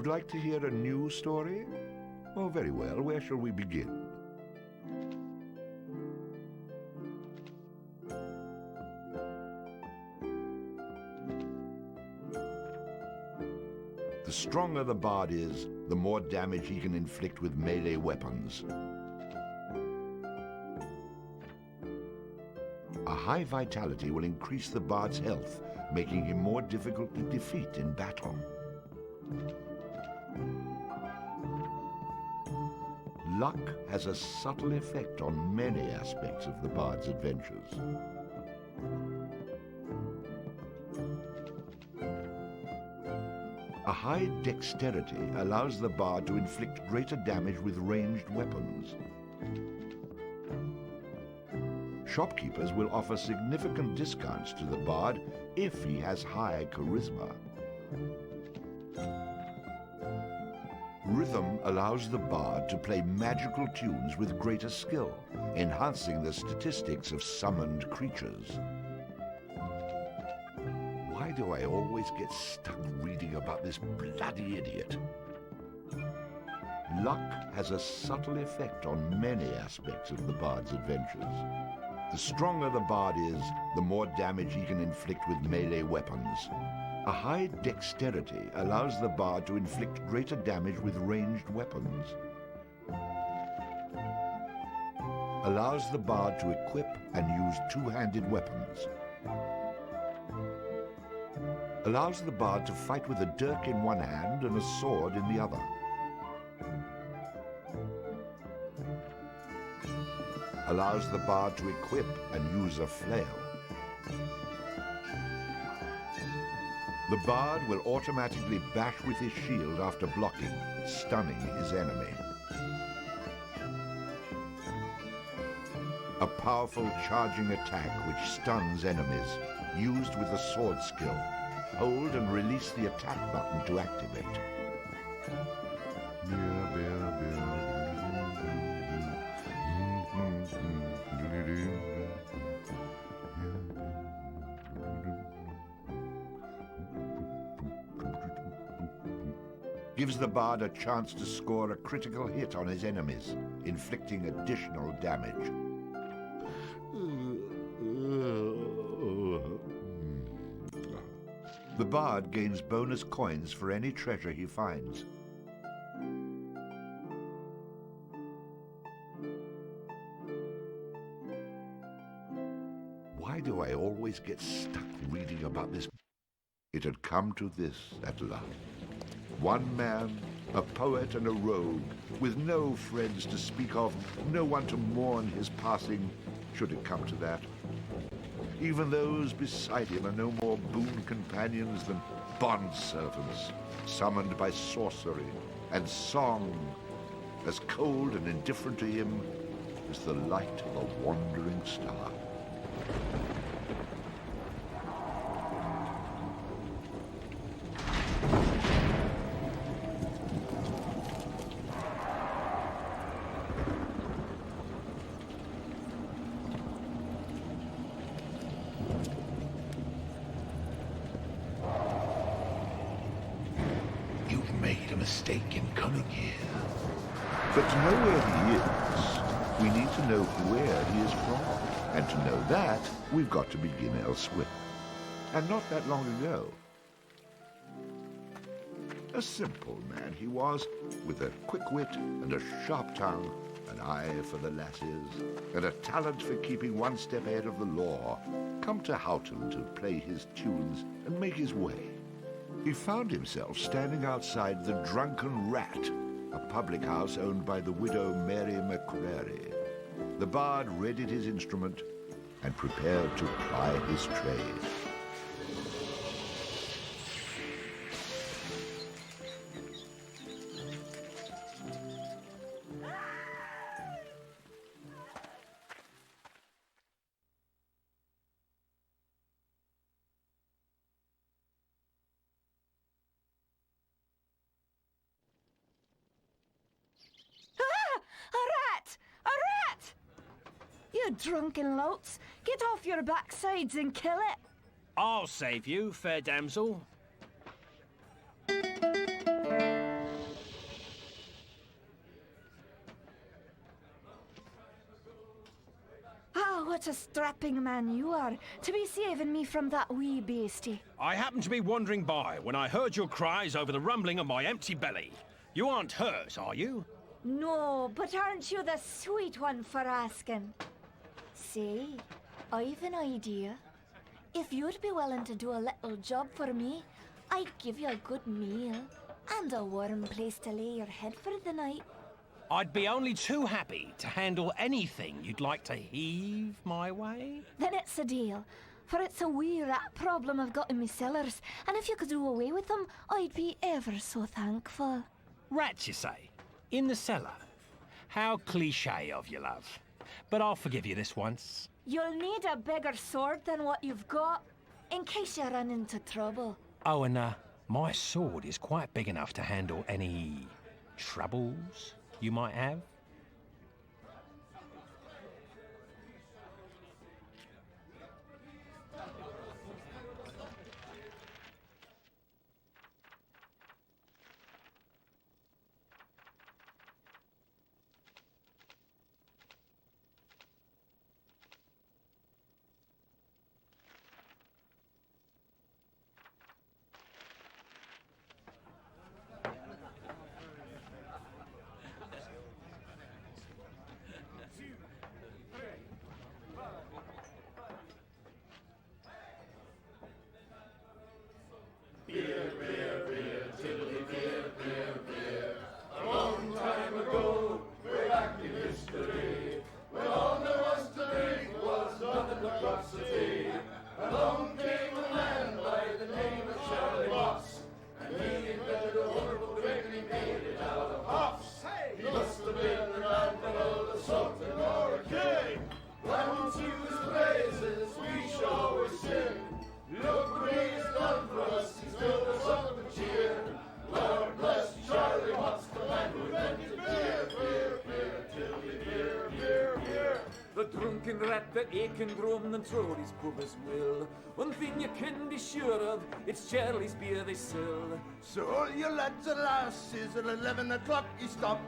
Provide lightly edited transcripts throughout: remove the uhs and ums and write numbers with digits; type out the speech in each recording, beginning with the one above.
You'd like to hear a new story? Oh, very well. Where shall we begin? The stronger the bard is, the more damage he can inflict with melee weapons. A high vitality will increase the bard's health, making him more difficult to defeat in battle. Luck has a subtle effect on many aspects of the bard's adventures. A high dexterity allows the bard to inflict greater damage with ranged weapons. Shopkeepers will offer significant discounts to the bard if he has high charisma. Rhythm allows the bard to play magical tunes with greater skill, enhancing the statistics of summoned creatures. Why do I always get stuck reading about this bloody idiot? Luck has a subtle effect on many aspects of the bard's adventures. The stronger the bard is, the more damage he can inflict with melee weapons. A high dexterity allows the bard to inflict greater damage with ranged weapons. Allows the bard to equip and use two-handed weapons. Allows the bard to fight with a dirk in one hand and a sword in the other. Allows the bard to equip and use a flail. The bard will automatically bash with his shield after blocking, stunning his enemy. A powerful charging attack which stuns enemies, used with a sword skill. Hold and release the attack button to activate. Gives the bard a chance to score a critical hit on his enemies, inflicting additional damage. The bard gains bonus coins for any treasure he finds. Why do I always get stuck reading about this? It had come to this at last. One man, a poet and a rogue, with no friends to speak of, no one to mourn his passing, should it come to that. Even those beside him are no more boon companions than bondservants, summoned by sorcery and song, as cold and indifferent to him as the light of a wandering star. Mistake in coming here. But to know where he is, we need to know where he is from. And to know that, we've got to begin elsewhere. And not that long ago. A simple man he was, with a quick wit and a sharp tongue, an eye for the lasses, and a talent for keeping one step ahead of the law, come to Houghton to play his tunes and make his way. He found himself standing outside the Drunken Rat, a public house owned by the widow Mary McCrary. The bard readied his instrument and prepared to ply his trade. You drunken louts! Get off your backsides and kill it! I'll save you, fair damsel. what a strapping man you are to be saving me from that wee beastie. I happened to be wandering by when I heard your cries over the rumbling of my empty belly. You aren't hurt, are you? No, but aren't you the sweet one for asking? Say, I've an idea. If you'd be willing to do a little job for me, I'd give you a good meal and a warm place to lay your head for the night. I'd be only too happy to handle anything you'd like to heave my way. Then it's a deal, for it's a wee rat problem I've got in my cellars, and if you could do away with them, I'd be ever so thankful. Rats, you say? In the cellar? How cliché of you, love. But I'll forgive you this once. You'll need a bigger sword than what you've got, in case you run into trouble. Oh, and my sword is quite big enough to handle any troubles you might have. Drunken rat that aching drum and throw his purpose will. One thing you can be sure of, it's Charlie's beer they sell. So all you lads and lasses at 11 o'clock you stop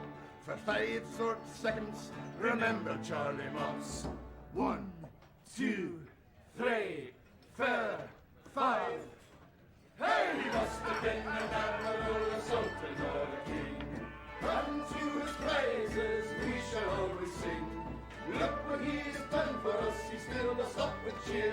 for 5 short seconds. Remember Charlie Moss. 1, 2, 3, 4, 5. Hey, he must have been an admiral, a sultan or a king. Unto his praises we shall always sing. Look what he has done for us, he's filled us up with cheer.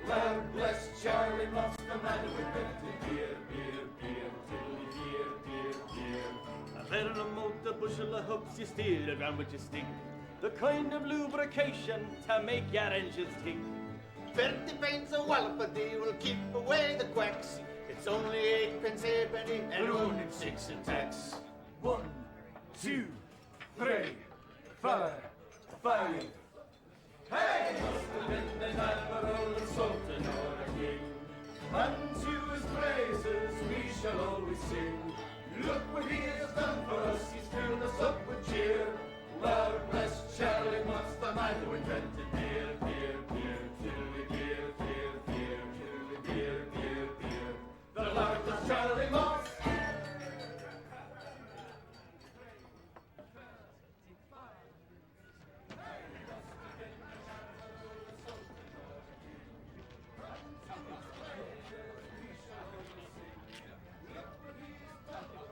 Lord bless Charlie Moss, the man who invented beer, beer, beer, till beer, beer, beer. A barrel of malt, a bushel of hooks, you steal around with your stick. The kind of lubrication to make your engines tick. 30 pints of wallopedy will keep away the quacks. It's only 8 pence halfpenny and only 6 in tax. 1, 2, 3, 4, 5. Hey! Must have been an admiral, a sultan or a king. Unto his praises we shall always sing. Look what he has done for us, he's filled us up with cheer. Lord bless Charlie Moss, the man who invented beer, beer, beer, tiddly beer, beer, beer, tiddly beer, beer, beer. The Lord bless Charlie Moss.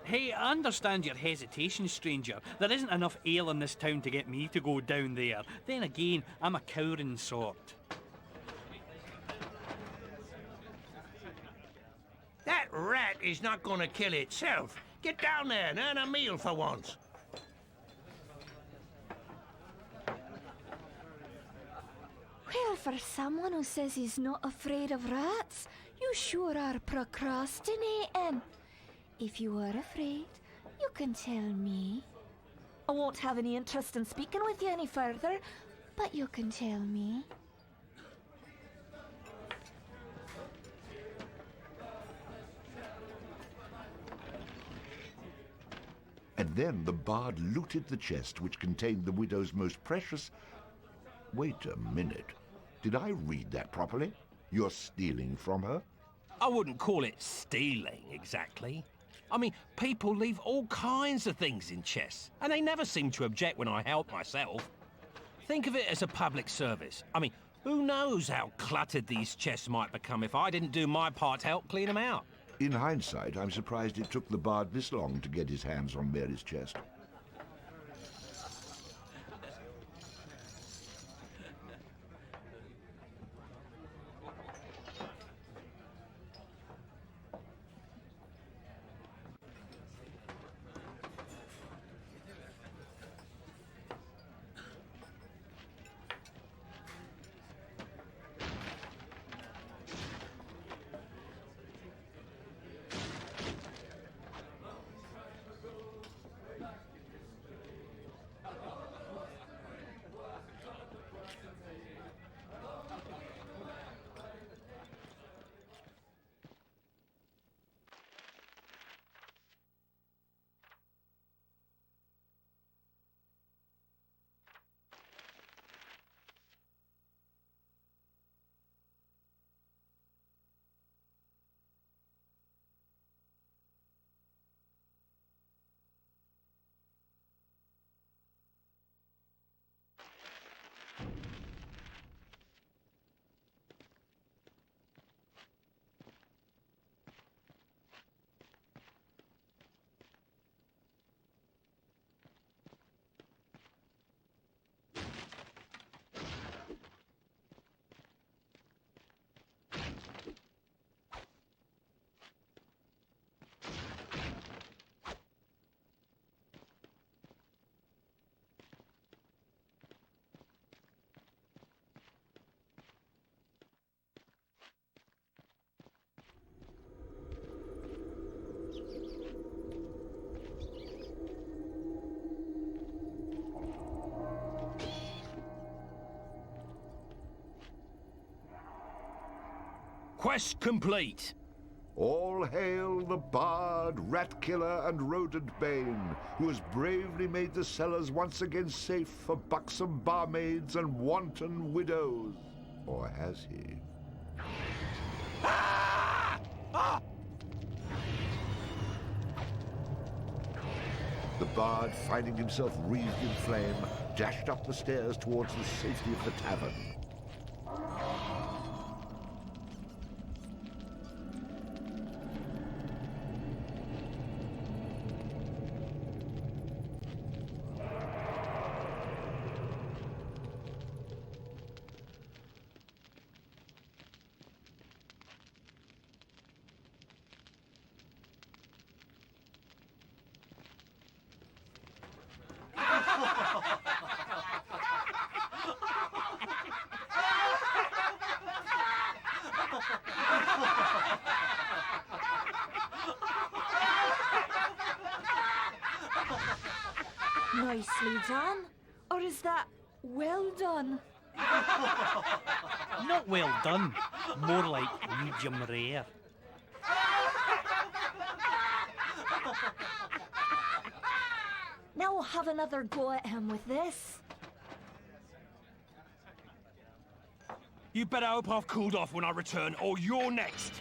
Hey, I understand your hesitation, stranger. There isn't enough ale in this town to get me to go down there. Then again, I'm a cowering sort. That rat is not going to kill itself. Get down there and earn a meal for once. Well, for someone who says he's not afraid of rats, you sure are procrastinating. If you are afraid, you can tell me. I won't have any interest in speaking with you any further, but you can tell me. And then the bard looted the chest which contained the widow's most precious... Wait a minute. Did I read that properly? You're stealing from her? I wouldn't call it stealing, exactly. I mean, people leave all kinds of things in chests, and they never seem to object when I help myself. Think of it as a public service. I mean, who knows how cluttered these chests might become if I didn't do my part to help clean them out. In hindsight, I'm surprised it took the bard this long to get his hands on Mary's chest. Quest complete. All hail the bard, rat killer, and rodent bane, who has bravely made the cellars once again safe for buxom barmaids and wanton widows. Or has he? The bard, finding himself wreathed in flame, dashed up the stairs towards the safety of the tavern. Nicely done? Or is that well done? Not well done. More like medium rare. Now we'll have another go at him with this. You better hope I've cooled off when I return, or you're next.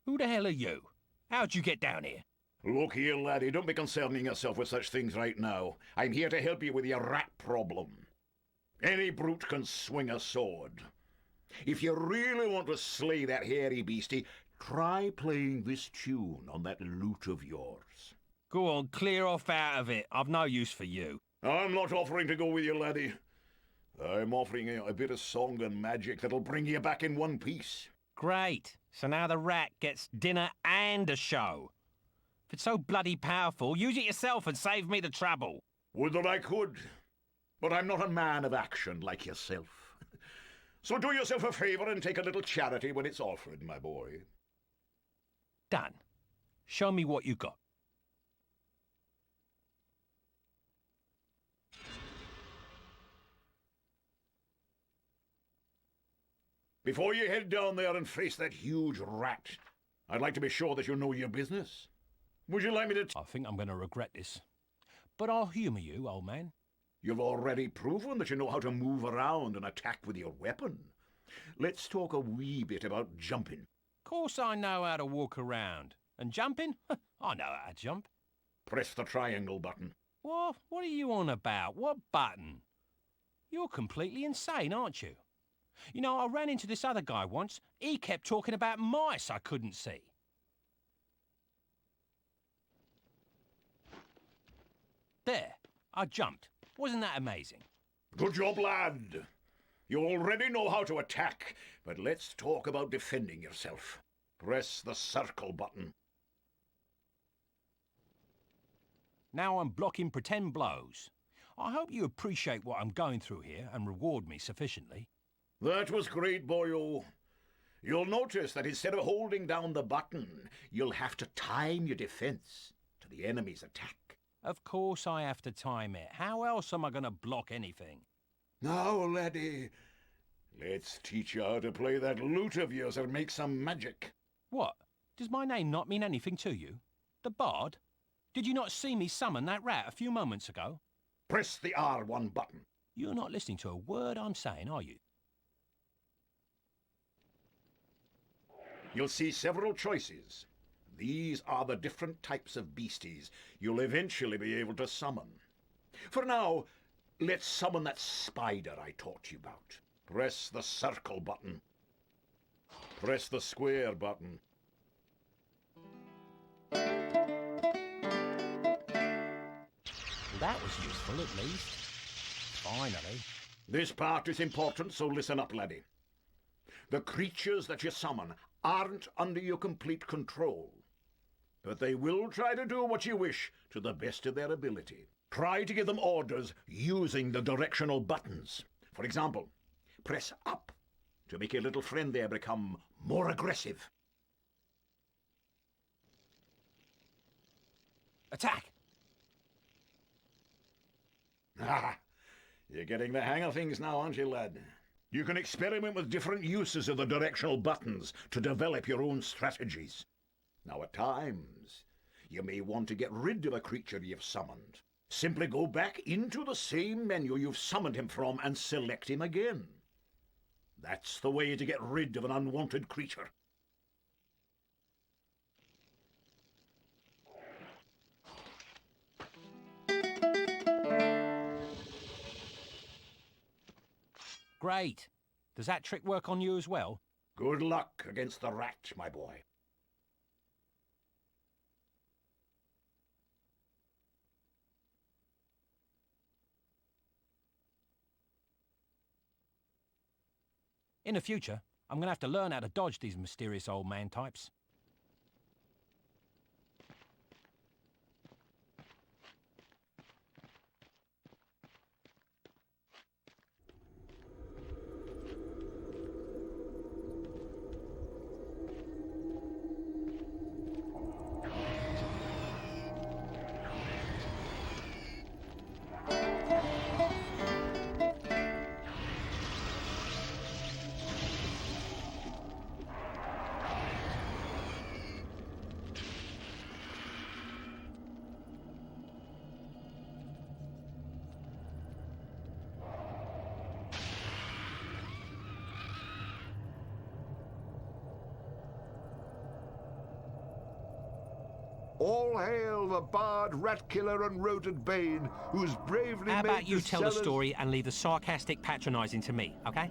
Who the hell are you? How'd you get down here? Look here, laddie, don't be concerning yourself with such things right now. I'm here to help you with your rat problem. Any brute can swing a sword. If you really want to slay that hairy beastie, try playing this tune on that lute of yours. Go on, clear off out of it. I've no use for you. I'm not offering to go with you, laddie. I'm offering you a bit of song and magic that'll bring you back in one piece. Great. So now the rat gets dinner and a show. If it's so bloody powerful, use it yourself and save me the trouble. Would that I could. But I'm not a man of action like yourself. So do yourself a favour and take a little charity when it's offered, my boy. Done. Show me what you got. Before you head down there and face that huge rat, I'd like to be sure that you know your business. Would you like me to... I think I'm going to regret this. But I'll humour you, old man. You've already proven that you know how to move around and attack with your weapon. Let's talk a wee bit about jumping. Of course I know how to walk around. And jumping? I know how to jump. Press the triangle button. What are you on about? What button? You're completely insane, aren't you? You know, I ran into this other guy once. He kept talking about mice I couldn't see. There, I jumped. Wasn't that amazing? Good job, lad. You already know how to attack, but let's talk about defending yourself. Press the circle button. Now I'm blocking pretend blows. I hope you appreciate what I'm going through here and reward me sufficiently. That was great, boyo. You'll notice that instead of holding down the button, you'll have to time your defense to the enemy's attack. Of course I have to time it. How else am I going to block anything? Now, laddie, let's teach you how to play that lute of yours and make some magic. What? Does my name not mean anything to you? The Bard? Did you not see me summon that rat a few moments ago? Press the R1 button. You're not listening to a word I'm saying, are you? You'll see several choices. These are the different types of beasties you'll eventually be able to summon. For now, let's summon that spider I taught you about. Press the circle button. Press the square button. That was useful, at least. Finally. This part is important, so listen up, laddie. The creatures that you summon aren't under your complete control, but they will try to do what you wish to the best of their ability. Try to give them orders using the directional buttons. For example, press up to make your little friend there become more aggressive. Attack! Ah, you're getting the hang of things now, aren't you, lad? You can experiment with different uses of the directional buttons to develop your own strategies. Now, at times, you may want to get rid of a creature you've summoned. Simply go back into the same menu you've summoned him from and select him again. That's the way to get rid of an unwanted creature. Great. Does that trick work on you as well? Good luck against the rat, my boy. In the future, I'm going to have to learn how to dodge these mysterious old man types. All hail the bard, rat killer, and rodent bane, who's bravely How made about you the tell the cellars... story and leave the sarcastic patronising to me, okay?